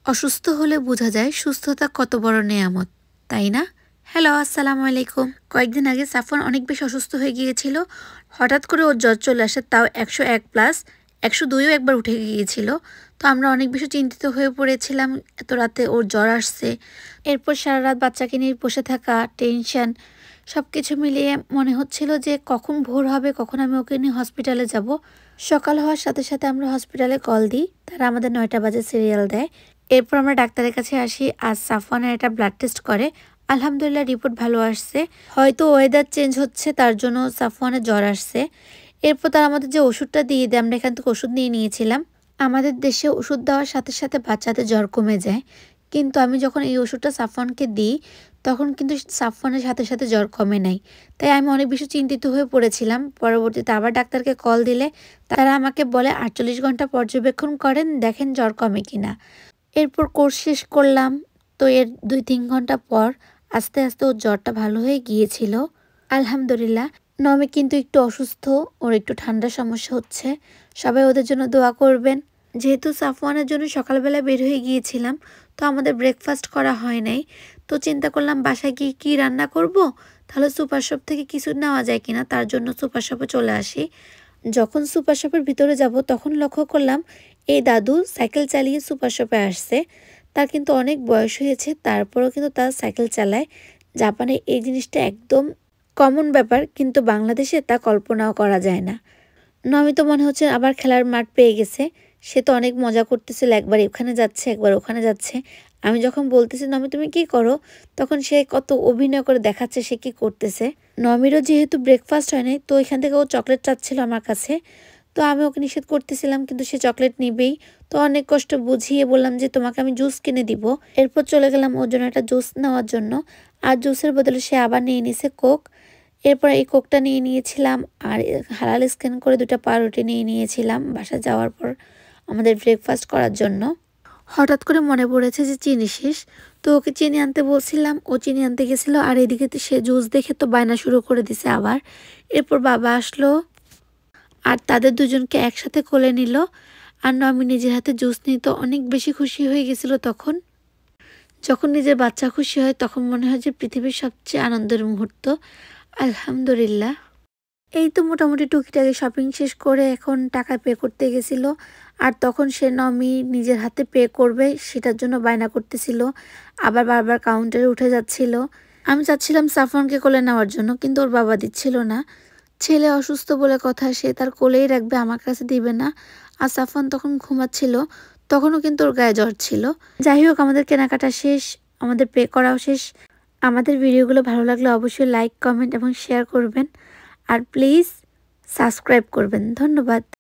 অসুস্থ হলে বোঝা যায় সুস্থতা কত বড় নেয়ামত, তাই না? হ্যালো, আসসালামু আলাইকুম। কয়েকদিন আগে সাফওয়ান অনেক বেশি অসুস্থ হয়ে গিয়েছিল। হঠাৎ করে ওর জ্বর চলে আসে, তাও 101 প্লাস। 102ও একবার উঠে গিয়েছিল। তো আমরা অনেক বেশি চিন্তিত হয়ে পড়েছিলাম, এত রাতে ওর জ্বর আসছে। এরপর সারা রাত বাচ্চাকে নিয়ে বসে থাকা, টেনশন, সব কিছু মিলিয়ে মনে হচ্ছিল যে কখন ভোর হবে, কখন আমি ওকে নিয়ে হসপিটালে যাব। সকাল হওয়ার সাথে সাথে আমরা হসপিটালে কল দিই, তারা আমাদের 9টা বাজে সিরিয়াল দেয়। এরপর আমরা ডাক্তারের কাছে আসি, আজ সাফওয়ানের একটা ব্লাড টেস্ট করে। আলহামদুলিল্লাহ রিপোর্ট ভালো আসছে। হয়তো ওয়েদার চেঞ্জ হচ্ছে, তার জন্য সাফওয়ানের জ্বর আসছে। এরপর তারা আমাদের যে ওষুধটা দিয়ে দেয়, আমরা এখান থেকে ওষুধ নিয়ে নিয়েছিলাম। আমাদের দেশে ওষুধ দেওয়ার সাথে সাথে বাচ্চাদের জ্বর কমে যায়, কিন্তু আমি যখন এই ওষুধটা সাফওয়ানকে দিই তখন কিন্তু সাফওয়ানের সাথে সাথে জ্বর কমে নাই। তাই আমি অনেক বেশি চিন্তিত হয়ে পড়েছিলাম। পরবর্তীতে আবার ডাক্তারকে কল দিলে তারা আমাকে বলে 48 ঘন্টা পর্যবেক্ষণ করেন, দেখেন জ্বর কমে কিনা। এরপর কোর্স শেষ করলাম। তো এর 2-3 ঘন্টা পর আস্তে আস্তে ওর জ্বরটা ভালো হয়ে গিয়েছিল, আলহামদুলিল্লাহ। নমি কিন্তু একটু অসুস্থ, ওর একটু ঠান্ডার সমস্যা হচ্ছে। সবাই ওদের জন্য দোয়া করবেন। যেহেতু সাফওয়ানের জন্য সকালবেলা বের হয়ে গিয়েছিলাম, তো আমাদের ব্রেকফাস্ট করা হয় নাই। তো চিন্তা করলাম বাসায় গিয়ে কী রান্না করব, তাহলে সুপার শপ থেকে কিছু নেওয়া যায় কিনা, তার জন্য সুপার শপে চলে আসি। যখন সুপার শপের ভিতরে যাব তখন লক্ষ্য করলাম এই দাদু সাইকেল চালিয়ে সুপার শপে আসছে। তার কিন্তু অনেক বয়স হয়েছে, তারপরেও কিন্তু তার সাইকেল চালায়। জাপানে এই জিনিসটা একদম কমন ব্যাপার, কিন্তু বাংলাদেশে তা কল্পনাও করা যায় না। নমি তো মনে হচ্ছে আবার খেলার মাঠ পেয়ে গেছে। সে তো অনেক মজা করতেছিল, একবার এখানে যাচ্ছে একবার ওখানে যাচ্ছে। আমি যখন বলতেছি নমি তুমি কি করো, তখন সে কত অভিনয় করে দেখাচ্ছে সে কি করতেছে। নমিরও যেহেতু ব্রেকফাস্ট হয় নাই, তো এখান থেকে ও চকলেট চাচ্ছিল আমার কাছে। তো আমি ওকে নিষেধ করতেছিলাম, কিন্তু সে চকলেট নিবেই। তো অনেক কষ্ট বুঝিয়ে বললাম যে তোমাকে আমি জুস কিনে দিব। এরপর চলে গেলাম ওর জন্য একটা জুস নেওয়ার জন্য। আর জুসের বদলে সে আবার নিয়ে নিছে কোক। এরপর এই কোকটা নিয়ে নিয়েছিলাম, আর হালাল স্ক্যান করে 2টা পাউরুটি নিয়ে নিয়েছিলাম বাসা যাওয়ার পর আমাদের ব্রেকফাস্ট করার জন্য। হঠাৎ করে মনে পড়েছে যে চিনি শেষ, তো ওকে চিনি আনতে বলছিলাম, ও চিনি আনতে গেছিলো। আর এদিকে তো সে জুস দেখে তো বায়না শুরু করে দিছে আবার। এরপর বাবা আসলো আর তাদের দুজনকে একসাথে কোলে নিল। আর নমি নিজের হাতে জুস নিয়ে তো অনেক বেশি খুশি হয়ে গেছিল তখন। যখন নিজের বাচ্চা খুশি হয় তখন মনে হয় যে পৃথিবীর সবচেয়ে আনন্দের মুহূর্ত। আলহামদুলিল্লাহ। এই তো মোটামুটি টুকিটাকি শপিং শেষ করে এখন টাকা পে করতে গেছিল। আর তখন সে নমি নিজের হাতে পে করবে সেটার জন্য বায়না করতেছিল, আবার বারবার কাউন্টারে উঠে যাচ্ছিল। আমি চাচ্ছিলাম সাফওয়ানকে কোলে নেওয়ার জন্য, কিন্তু ওর বাবা দিচ্ছিল না। ছেলে অসুস্থ বলে কথা, সে তার কোলেই রাখবে, আমার কাছে দিবে না। আর সাফওয়ান তখন ঘুমাচ্ছিল, তখনও কিন্তু ওর গায়ে জ্বর ছিল। যাই হোক, আমাদের কেনাকাটা শেষ, আমাদের পে করাও শেষ। আমাদের ভিডিওগুলো ভালো লাগলে অবশ্যই লাইক, কমেন্ট এবং শেয়ার করবেন। আর প্লিজ সাবস্ক্রাইব করবেন। ধন্যবাদ।